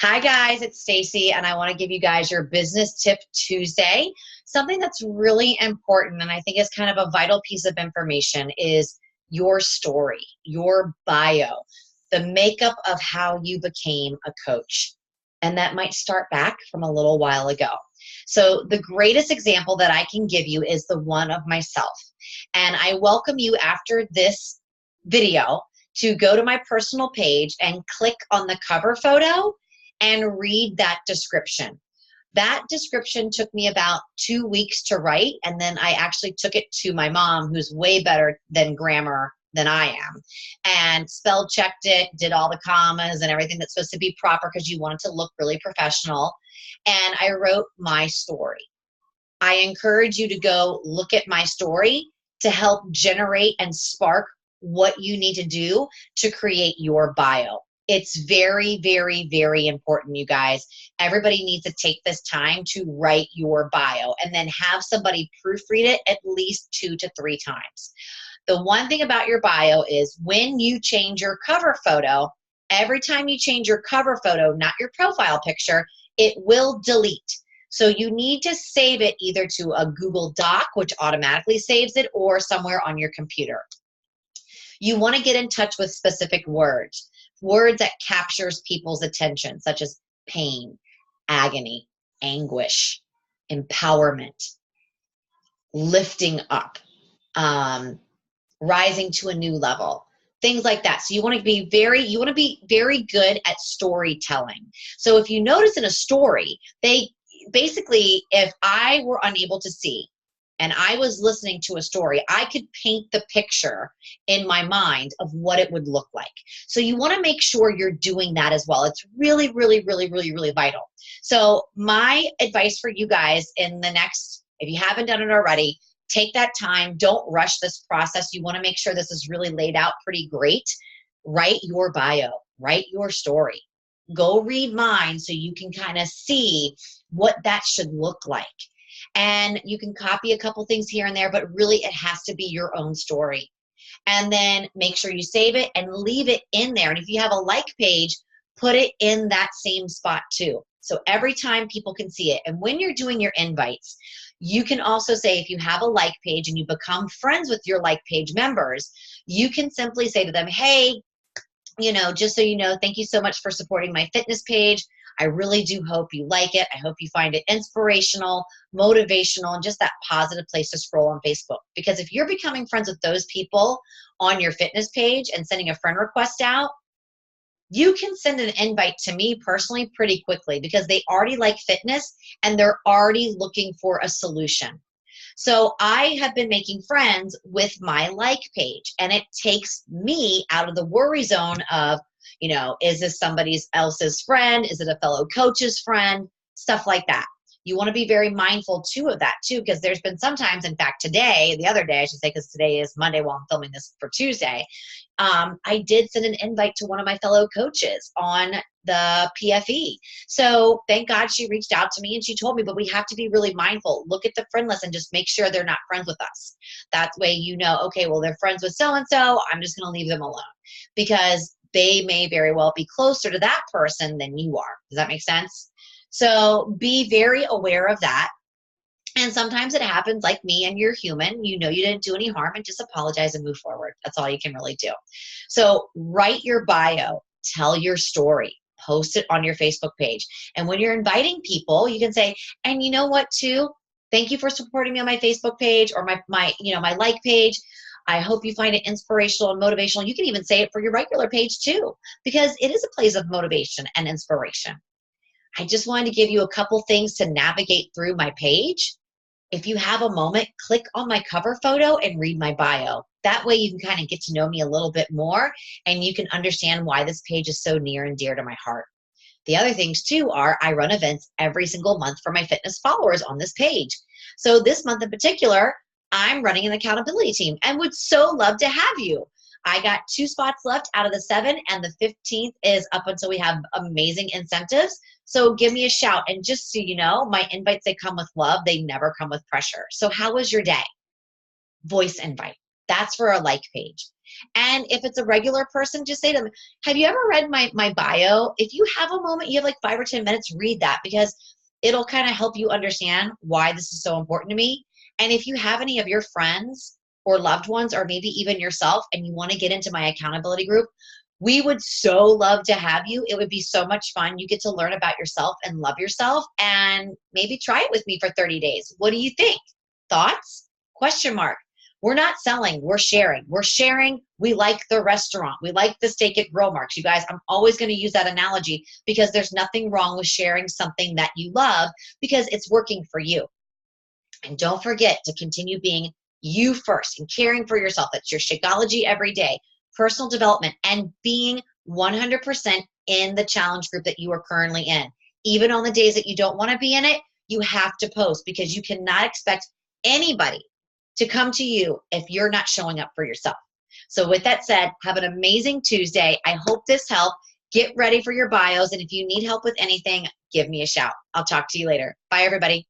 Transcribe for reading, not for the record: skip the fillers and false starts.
Hi guys, it's Stacy and I want to give you guys your business tip Tuesday. Something that's really important and I think is kind of a vital piece of information is your story, your bio, the makeup of how you became a coach. And that might start back from a little while ago. So the greatest example that I can give you is the one of myself. And I welcome you after this video to go to my personal page and click on the cover photo and read that description. That description took me about 2 weeks to write, and then I actually took it to my mom, who's way better than grammar than I am, and spell checked it, did all the commas and everything that's supposed to be proper because you want it to look really professional. And I wrote my story. I encourage you to go look at my story to help generate and spark what you need to do to create your bio. It's very, very, very important, you guys. Everybody needs to take this time to write your bio and then have somebody proofread it at least 2 to 3 times. The one thing about your bio is when you change your cover photo, every time you change your cover photo, not your profile picture, it will delete. So you need to save it either to a Google Doc, which automatically saves it, or somewhere on your computer. You want to get in touch with specific words that captures people's attention, such as pain, agony, anguish, empowerment, lifting up, rising to a new level, things like that. So you want to be very good at storytelling. So if you notice in a story, they basically, if I were unable to see and I was listening to a story, I could paint the picture in my mind of what it would look like. So you want to make sure you're doing that as well. It's really, really, really, really, really vital. So my advice for you guys in the next, if you haven't done it already, take that time. Don't rush this process. You want to make sure this is really laid out pretty great. Write your bio, write your story. Go read mine so you can kind of see what that should look like. And you can copy a couple things here and there, but really it has to be your own story. And then make sure you save it and leave it in there. And if you have a like page, put it in that same spot too. So every time people can see it. And when you're doing your invites, you can also say, if you have a like page and you become friends with your like page members, you can simply say to them, hey, just so you know, thank you so much for supporting my fitness page. I really do hope you like it. I hope you find it inspirational, motivational, and just that positive place to scroll on Facebook. Because if you're becoming friends with those people on your fitness page and sending a friend request out, you can send an invite to me personally pretty quickly because they already like fitness and they're already looking for a solution. So I have been making friends with my like page, and it takes me out of the worry zone of, is this somebody else's friend? Is it a fellow coach's friend? Stuff like that. You want to be very mindful too of that too, because there's been sometimes, in fact, the other day, I should say, because today is Monday while I'm filming this for Tuesday, I did send an invite to one of my fellow coaches on the PFE. So thank God she reached out to me and she told me, but we have to be really mindful. Look at the friend list and just make sure they're not friends with us. That way, okay, well, they're friends with so-and-so. I'm just going to leave them alone because they may very well be closer to that person than you are. Does that make sense? So be very aware of that. And sometimes it happens like me, and you're human. You didn't do any harm, and just apologize and move forward. That's all you can really do. So write your bio, tell your story, post it on your Facebook page. And when you're inviting people, you can say, and you know what too? Thank you for supporting me on my Facebook page or my like page. I hope you find it inspirational and motivational. You can even say it for your regular page too, because it is a place of motivation and inspiration. I just wanted to give you a couple things to navigate through my page. If you have a moment, click on my cover photo and read my bio. That way you can kind of get to know me a little bit more and you can understand why this page is so near and dear to my heart. The other things too are I run events every single month for my fitness followers on this page. So this month in particular, I'm running an accountability team and would so love to have you. I got 2 spots left out of the 7, and the 15th is up until we have amazing incentives. So give me a shout. And just so you know, my invites, they come with love. They never come with pressure. So how was your day? Voice invite. That's for a like page. And if it's a regular person, just say to them, have you ever read my bio? If you have a moment, you have like 5 or 10 minutes, read that, because it'll kind of help you understand why this is so important to me. And if you have any of your friends or loved ones, or maybe even yourself, and you want to get into my accountability group, we would so love to have you. It would be so much fun. You get to learn about yourself and love yourself, and maybe try it with me for 30 days. What do you think? Thoughts? Question mark. We're not selling, we're sharing. We're sharing. We like the restaurant. We like the steak at Grill Marks. You guys, I'm always going to use that analogy, because there's nothing wrong with sharing something that you love, because it's working for you. And don't forget to continue being you first and caring for yourself. That's your Shakeology every day, personal development, and being 100% in the challenge group that you are currently in. Even on the days that you don't want to be in it, you have to post, because you cannot expect anybody to come to you if you're not showing up for yourself. So with that said, have an amazing Tuesday. I hope this helped. Get ready for your bios. And if you need help with anything, give me a shout. I'll talk to you later. Bye, everybody.